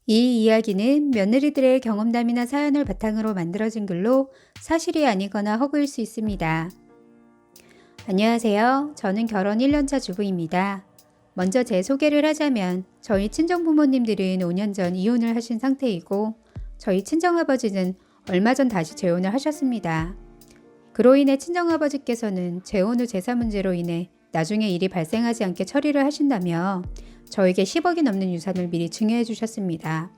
이 이야기는 며느리들의 경험담이나 사연을 바탕으로 만들어진 글로 사실이 아니거나 허구일 수 있습니다. 안녕하세요. 저는 결혼 1년차 주부입니다. 먼저 제 소개를 하자면 저희 친정부모님들은 5년 전 이혼을 하신 상태이고 저희 친정아버지는 얼마 전 다시 재혼을 하셨습니다. 그로 인해 친정아버지께서는 재혼 후 재산 문제로 인해 나중에 일이 발생하지 않게 처리를 하신다며 저에게 10억이 넘는 유산을 미리 증여해 주셨습니다.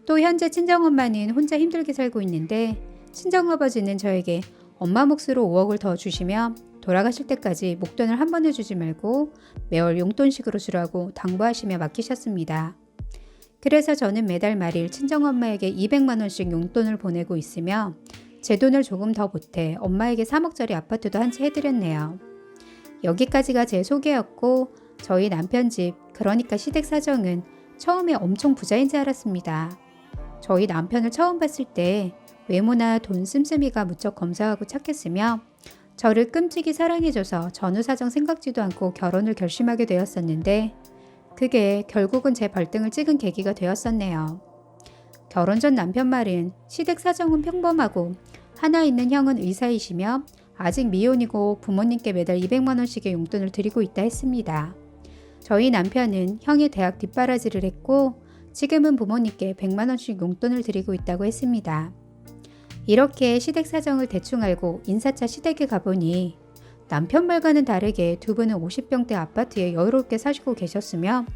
또 현재 친정엄마는 혼자 힘들게 살고 있는데 친정아버지는 저에게 엄마 몫으로 5억을 더 주시며 돌아가실 때까지 목돈을 한 번에 주지 말고 매월 용돈식으로 주라고 당부하시며 맡기셨습니다. 그래서 저는 매달 말일 친정엄마에게 200만 원씩 용돈을 보내고 있으며 제 돈을 조금 더 보태 엄마에게 3억짜리 아파트도 한 채 해드렸네요. 여기까지가 제 소개였고 저희 남편 집, 그러니까 시댁 사정은 처음에 엄청 부자인 줄 알았습니다. 저희 남편을 처음 봤을 때 외모나 돈 씀씀이가 무척 검소하고 착했으며 저를 끔찍이 사랑해줘서 전후 사정 생각지도 않고 결혼을 결심하게 되었었는데 그게 결국은 제 발등을 찍은 계기가 되었었네요. 결혼 전 남편 말은 시댁 사정은 평범하고 하나 있는 형은 의사이시며 아직 미혼이고 부모님께 매달 200만 원씩의 용돈을 드리고 있다 했습니다. 저희 남편은 형이 대학 뒷바라지를 했고 지금은 부모님께 100만 원씩 용돈을 드리고 있다고 했습니다. 이렇게 시댁 사정을 대충 알고 인사차 시댁에 가보니 남편 말과는 다르게 두 분은 50평대 아파트에 여유롭게 사시고 계셨으며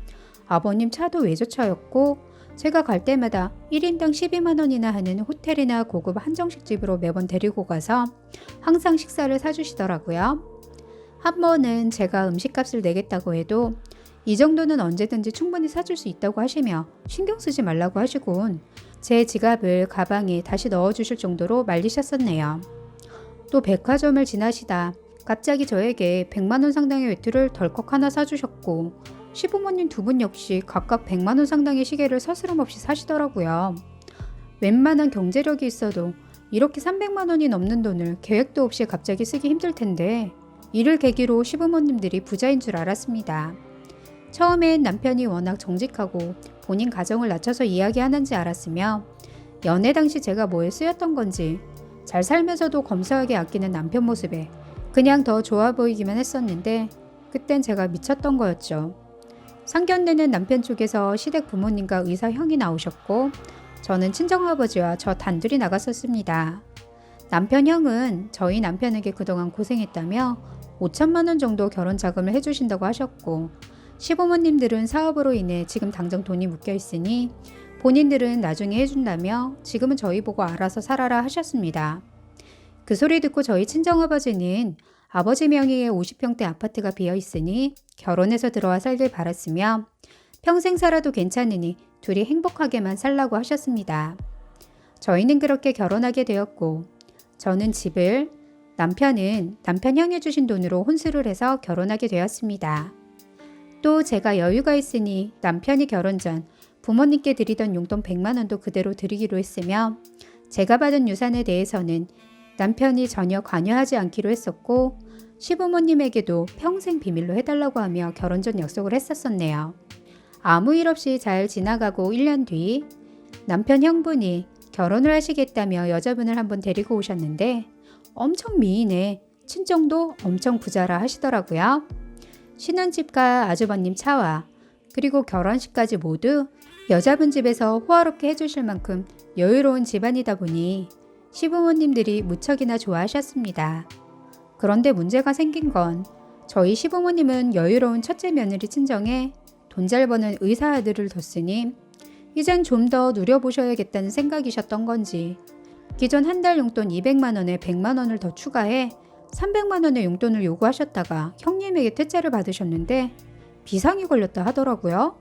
아버님 차도 외제차였고 제가 갈 때마다 1인당 12만 원이나 하는 호텔이나 고급 한정식 집으로 매번 데리고 가서 항상 식사를 사주시더라고요. 한 번은 제가 음식값을 내겠다고 해도 이 정도는 언제든지 충분히 사줄 수 있다고 하시며 신경 쓰지 말라고 하시곤 제 지갑을 가방에 다시 넣어주실 정도로 말리셨었네요. 또 백화점을 지나시다 갑자기 저에게 100만 원 상당의 외투를 덜컥 하나 사주셨고 시부모님 두 분 역시 각각 100만 원 상당의 시계를 서스럼없이 사시더라고요. 웬만한 경제력이 있어도 이렇게 300만 원이 넘는 돈을 계획도 없이 갑자기 쓰기 힘들 텐데 이를 계기로 시부모님들이 부자인 줄 알았습니다. 처음엔 남편이 워낙 정직하고 본인 가정을 낮춰서 이야기하는지 알았으며 연애 당시 제가 뭐에 쓰였던 건지 잘 살면서도 검소하게 아끼는 남편 모습에 그냥 더 좋아 보이기만 했었는데 그땐 제가 미쳤던 거였죠. 상견례는 남편 쪽에서 시댁 부모님과 의사 형이 나오셨고 저는 친정아버지와 저 단둘이 나갔었습니다. 남편 형은 저희 남편에게 그동안 고생했다며 5천만 원 정도 결혼 자금을 해주신다고 하셨고 시부모님들은 사업으로 인해 지금 당장 돈이 묶여 있으니 본인들은 나중에 해준다며 지금은 저희 보고 알아서 살아라 하셨습니다. 그 소리 듣고 저희 친정아버지는 아버지 명의의 50평대 아파트가 비어 있으니 결혼해서 들어와 살길 바랐으며 평생 살아도 괜찮으니 둘이 행복하게만 살라고 하셨습니다. 저희는 그렇게 결혼하게 되었고 저는 집을, 남편은 남편 형이 주신 돈으로 혼수를 해서 결혼하게 되었습니다. 또 제가 여유가 있으니 남편이 결혼 전 부모님께 드리던 용돈 100만 원도 그대로 드리기로 했으며 제가 받은 유산에 대해서는 남편이 전혀 관여하지 않기로 했었고 시부모님에게도 평생 비밀로 해달라고 하며 결혼 전 약속을 했었었네요. 아무 일 없이 잘 지나가고 1년 뒤 남편 형분이 결혼을 하시겠다며 여자분을 한번 데리고 오셨는데 엄청 미인해 친정도 엄청 부자라 하시더라고요. 신혼집과 아주버님 차와 그리고 결혼식까지 모두 여자분 집에서 호화롭게 해주실 만큼 여유로운 집안이다 보니 시부모님들이 무척이나 좋아하셨습니다. 그런데 문제가 생긴 건 저희 시부모님은 여유로운 첫째 며느리 친정에 돈 잘 버는 의사 아들을 뒀으니 이젠 좀 더 누려보셔야겠다는 생각이셨던 건지 기존 한 달 용돈 200만 원에 100만 원을 더 추가해 300만 원의 용돈을 요구하셨다가 형님에게 퇴짜를 받으셨는데 비상이 걸렸다 하더라고요.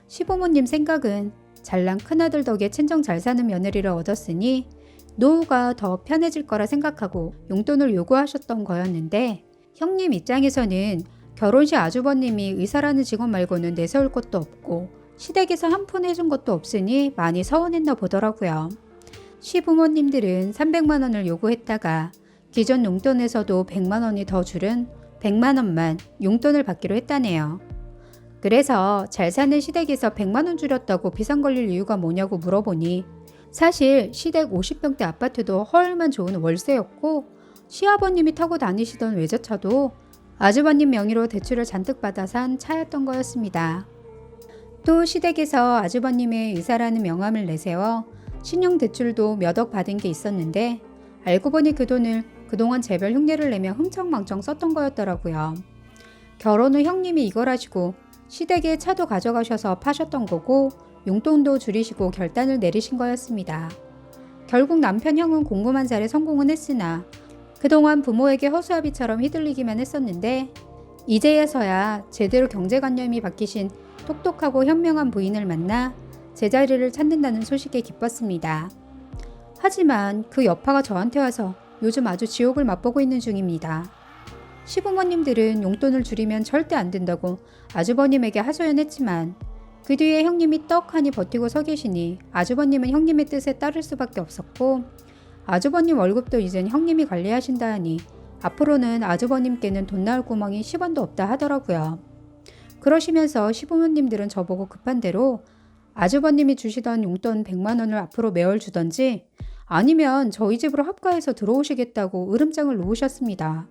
시부모님 생각은 잘난 큰아들 덕에 친정 잘 사는 며느리를 얻었으니 노후가 더 편해질 거라 생각하고 용돈을 요구하셨던 거였는데 형님 입장에서는 결혼시 아주버님이 의사라는 직원 말고는 내세울 것도 없고 시댁에서 한 푼 해준 것도 없으니 많이 서운했나 보더라고요. 시부모님들은 300만 원을 요구했다가 기존 용돈에서도 100만 원이 더 줄은 100만 원만 용돈을 받기로 했다네요. 그래서 잘 사는 시댁에서 100만 원 줄였다고 비상 걸릴 이유가 뭐냐고 물어보니 사실 시댁 50평대 아파트도 헐만 좋은 월세였고 시아버님이 타고 다니시던 외제차도 아주버님 명의로 대출을 잔뜩 받아 산 차였던 거였습니다. 또 시댁에서 아주버님의 의사라는 명함을 내세워 신용대출도 몇 억 받은 게 있었는데 알고 보니 그 돈을 그동안 재벌 흉내를 내며 흥청망청 썼던 거였더라고요. 결혼 후 형님이 이걸 하시고 시댁에 차도 가져가셔서 파셨던 거고 용돈도 줄이시고 결단을 내리신 거였습니다. 결국 남편 형은 공부만 잘해 성공은 했으나 그동안 부모에게 허수아비처럼 휘둘리기만 했었는데 이제야서야 제대로 경제관념이 바뀌신 똑똑하고 현명한 부인을 만나 제자리를 찾는다는 소식에 기뻤습니다. 하지만 그 여파가 저한테 와서 요즘 아주 지옥을 맛보고 있는 중입니다. 시부모님들은 용돈을 줄이면 절대 안 된다고 아주버님에게 하소연했지만 그 뒤에 형님이 떡하니 버티고 서 계시니 아주버님은 형님의 뜻에 따를 수밖에 없었고 아주버님 월급도 이젠 형님이 관리하신다 하니 앞으로는 아주버님께는 돈 나올 구멍이 10원도 없다 하더라고요. 그러시면서 시부모님들은 저보고 급한 대로 아주버님이 주시던 용돈 100만 원을 앞으로 매월 주던지 아니면 저희 집으로 합가해서 들어오시겠다고 으름장을 놓으셨습니다.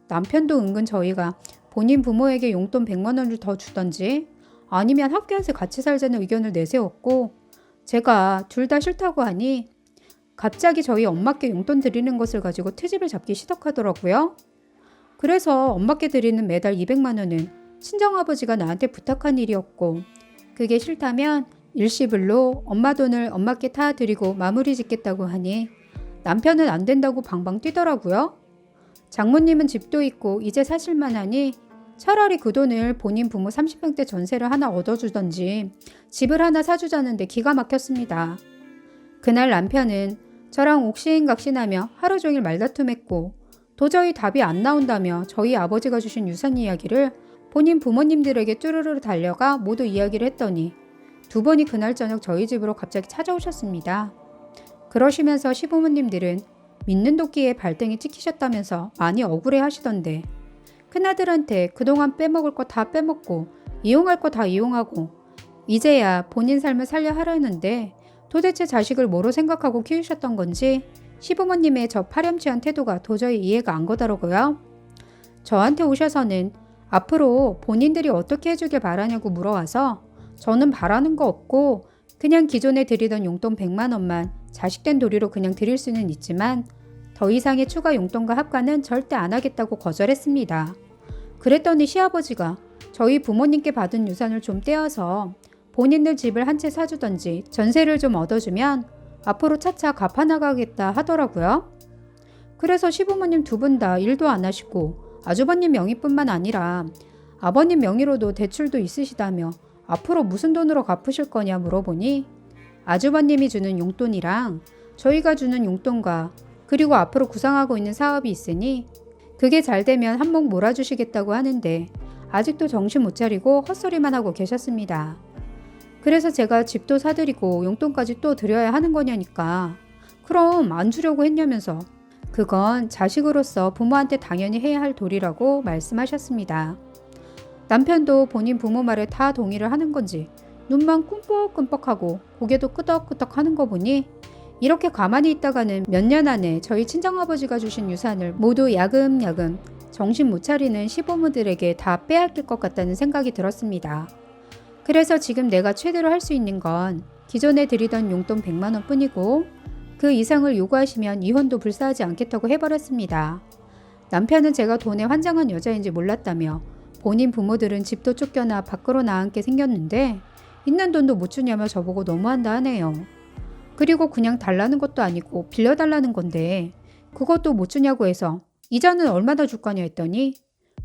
남편도 은근 저희가 본인 부모에게 용돈 100만 원을 더 주던지 아니면 합가해서 같이 살자는 의견을 내세웠고 제가 둘 다 싫다고 하니 갑자기 저희 엄마께 용돈 드리는 것을 가지고 트집을 잡기 시작하더라고요. 그래서 엄마께 드리는 매달 200만 원은 친정아버지가 나한테 부탁한 일이었고 그게 싫다면 일시불로 엄마 돈을 엄마께 타 드리고 마무리 짓겠다고 하니 남편은 안 된다고 방방 뛰더라고요. 장모님은 집도 있고 이제 사실만 하니 차라리 그 돈을 본인 부모 30평대 전세를 하나 얻어주던지 집을 하나 사주자는데 기가 막혔습니다. 그날 남편은 저랑 옥신각신하며 하루 종일 말다툼했고 도저히 답이 안 나온다며 저희 아버지가 주신 유산 이야기를 본인 부모님들에게 쭈르르 달려가 모두 이야기를 했더니 두 분이 그날 저녁 저희 집으로 갑자기 찾아오셨습니다. 그러시면서 시부모님들은 믿는 도끼에 발등에 찍히셨다면서 많이 억울해 하시던데 큰아들한테 그동안 빼먹을 거 다 빼먹고 이용할 거 다 이용하고 이제야 본인 삶을 살려 하려는데 도대체 자식을 뭐로 생각하고 키우셨던 건지 시부모님의 저 파렴치한 태도가 도저히 이해가 안 가더라고요. 저한테 오셔서는 앞으로 본인들이 어떻게 해주길 바라냐고 물어와서 저는 바라는 거 없고 그냥 기존에 드리던 용돈 100만 원만 자식된 도리로 그냥 드릴 수는 있지만 더 이상의 추가 용돈과 합가는 절대 안 하겠다고 거절했습니다. 그랬더니 시아버지가 저희 부모님께 받은 유산을 좀 떼어서 본인들 집을 한 채 사주던지 전세를 좀 얻어주면 앞으로 차차 갚아나가겠다 하더라고요. 그래서 시부모님 두 분 다 일도 안 하시고 아주버님 명의뿐만 아니라 아버님 명의로도 대출도 있으시다며 앞으로 무슨 돈으로 갚으실 거냐 물어보니 아주버님이 주는 용돈이랑 저희가 주는 용돈과 그리고 앞으로 구상하고 있는 사업이 있으니 그게 잘 되면 한몫 몰아주시겠다고 하는데 아직도 정신 못 차리고 헛소리만 하고 계셨습니다. 그래서 제가 집도 사드리고 용돈까지 또 드려야 하는 거냐니까 그럼 안 주려고 했냐면서 그건 자식으로서 부모한테 당연히 해야 할 도리라고 말씀하셨습니다. 남편도 본인 부모 말에 다 동의를 하는 건지 눈만 끔뻑끔뻑하고 고개도 끄덕끄덕 하는 거 보니 이렇게 가만히 있다가는 몇 년 안에 저희 친정아버지가 주신 유산을 모두 야금야금 정신 못 차리는 시부모들에게 다 빼앗길 것 같다는 생각이 들었습니다. 그래서 지금 내가 최대로 할 수 있는 건 기존에 드리던 용돈 100만 원 뿐이고 그 이상을 요구하시면 이혼도 불사하지 않겠다고 해버렸습니다. 남편은 제가 돈에 환장한 여자인지 몰랐다며 본인 부모들은 집도 쫓겨나 밖으로 나앉게 생겼는데 있는 돈도 못 주냐며 저보고 너무한다 하네요. 그리고 그냥 달라는 것도 아니고 빌려달라는 건데 그것도 못 주냐고 해서 이자는 얼마나 줄 거냐 했더니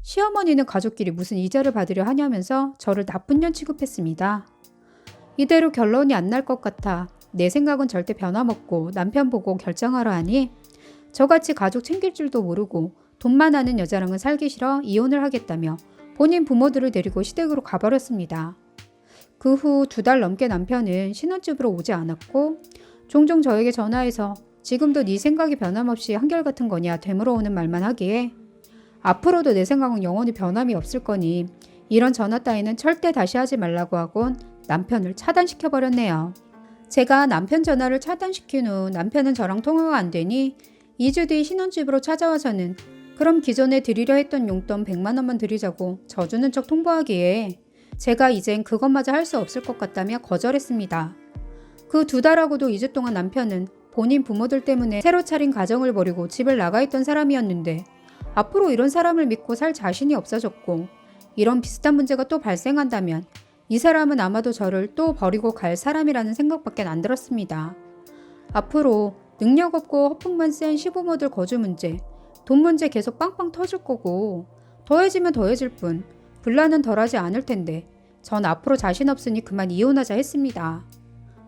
시어머니는 가족끼리 무슨 이자를 받으려 하냐면서 저를 나쁜 년 취급했습니다. 이대로 결론이 안 날 것 같아 내 생각은 절대 변함없고 남편 보고 결정하라 하니 저같이 가족 챙길 줄도 모르고 돈만 아는 여자랑은 살기 싫어 이혼을 하겠다며 본인 부모들을 데리고 시댁으로 가버렸습니다. 그 후 2달 넘게 남편은 신혼집으로 오지 않았고 종종 저에게 전화해서 지금도 네 생각이 변함없이 한결같은 거냐 되물어오는 말만 하기에 앞으로도 내 생각은 영원히 변함이 없을 거니 이런 전화 따위는 절대 다시 하지 말라고 하곤 남편을 차단시켜버렸네요. 제가 남편 전화를 차단시킨 후 남편은 저랑 통화가 안 되니 2주 뒤 신혼집으로 찾아와서는 그럼 기존에 드리려 했던 용돈 100만 원만 드리자고 져주는 척 통보하기에 제가 이젠 그것마저 할 수 없을 것 같다며 거절했습니다. 그 2달하고도 2주 동안 남편은 본인 부모들 때문에 새로 차린 가정을 버리고 집을 나가 있던 사람이었는데 앞으로 이런 사람을 믿고 살 자신이 없어졌고 이런 비슷한 문제가 또 발생한다면 이 사람은 아마도 저를 또 버리고 갈 사람이라는 생각밖에 안 들었습니다. 앞으로 능력 없고 허풍만 센 시부모들 거주 문제, 돈 문제 계속 빵빵 터질 거고 더해지면 더해질 뿐 분란은 덜하지 않을 텐데 전 앞으로 자신 없으니 그만 이혼하자 했습니다.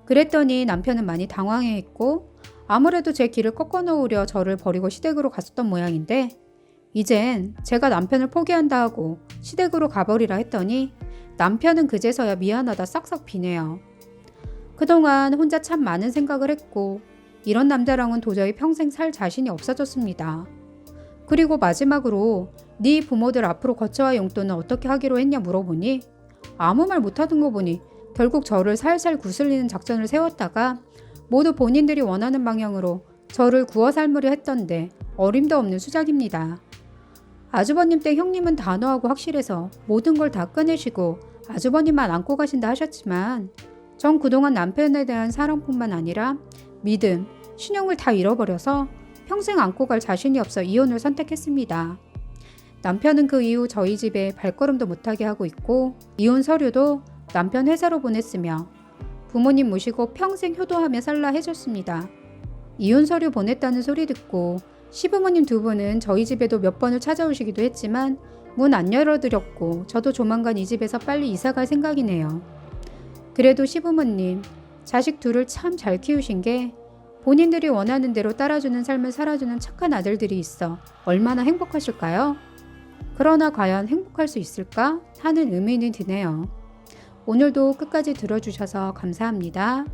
그랬더니 남편은 많이 당황해했고 아무래도 제 길을 꺾어놓으려 저를 버리고 시댁으로 갔었던 모양인데 이젠 제가 남편을 포기한다 하고 시댁으로 가버리라 했더니 남편은 그제서야 미안하다 싹싹 비네요. 그동안 혼자 참 많은 생각을 했고 이런 남자랑은 도저히 평생 살 자신이 없어졌습니다. 그리고 마지막으로 네 부모들 앞으로 거처와 용돈은 어떻게 하기로 했냐 물어보니 아무 말 못하던 거 보니 결국 저를 살살 구슬리는 작전을 세웠다가 모두 본인들이 원하는 방향으로 저를 구워 삶으려 했던데 어림도 없는 수작입니다. 아주버님 때 형님은 단호하고 확실해서 모든 걸 다 꺼내시고 아주버님만 안고 가신다 하셨지만 전 그동안 남편에 대한 사랑뿐만 아니라 믿음, 신용을 다 잃어버려서 평생 안고 갈 자신이 없어 이혼을 선택했습니다. 남편은 그 이후 저희 집에 발걸음도 못하게 하고 있고 이혼 서류도 남편 회사로 보냈으며 부모님 모시고 평생 효도하며 살라 해줬습니다. 이혼 서류 보냈다는 소리 듣고 시부모님 2분은 저희 집에도 몇 번을 찾아오시기도 했지만 문 안 열어드렸고 저도 조만간 이 집에서 빨리 이사갈 생각이네요. 그래도 시부모님, 자식 둘을 참 잘 키우신 게 본인들이 원하는 대로 따라주는 삶을 살아주는 착한 아들들이 있어 얼마나 행복하실까요? 그러나 과연 행복할 수 있을까 하는 의문이 드네요. 오늘도 끝까지 들어주셔서 감사합니다.